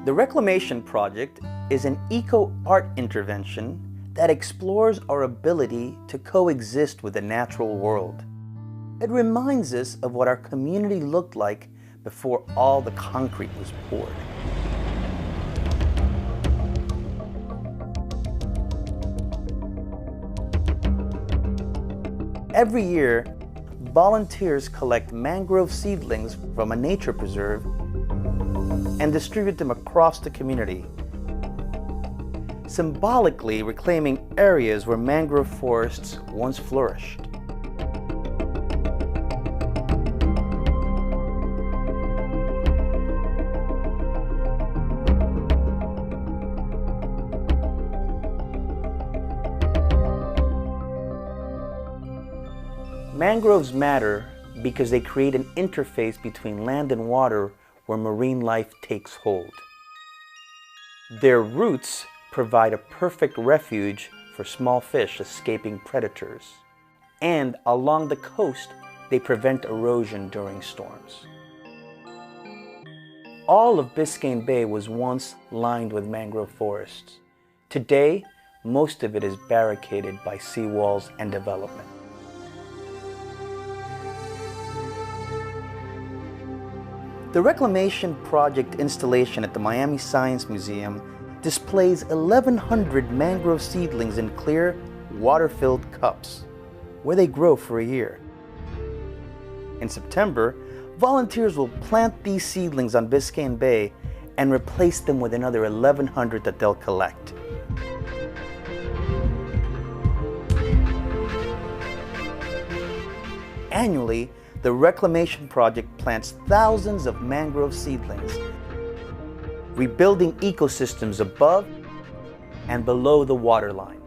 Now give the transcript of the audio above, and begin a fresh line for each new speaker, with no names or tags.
The Reclamation Project is an eco-art intervention that explores our ability to coexist with the natural world. It reminds us of what our community looked like before all the concrete was poured. Every year, volunteers collect mangrove seedlings from a nature preserve and distribute them across the community, symbolically reclaiming areas where mangrove forests once flourished. Mangroves matter because they create an interface between land and water where marine life takes hold. Their roots provide a perfect refuge for small fish escaping predators. And along the coast, they prevent erosion during storms. All of Biscayne Bay was once lined with mangrove forests. Today, most of it is barricaded by seawalls and development. The Reclamation Project installation at the Miami Science Museum displays 1,100 mangrove seedlings in clear, water-filled cups, where they grow for a year. In September, volunteers will plant these seedlings on Biscayne Bay and replace them with another 1,100 that they'll collect. Annually, the Reclamation Project plants thousands of mangrove seedlings, rebuilding ecosystems above and below the waterline.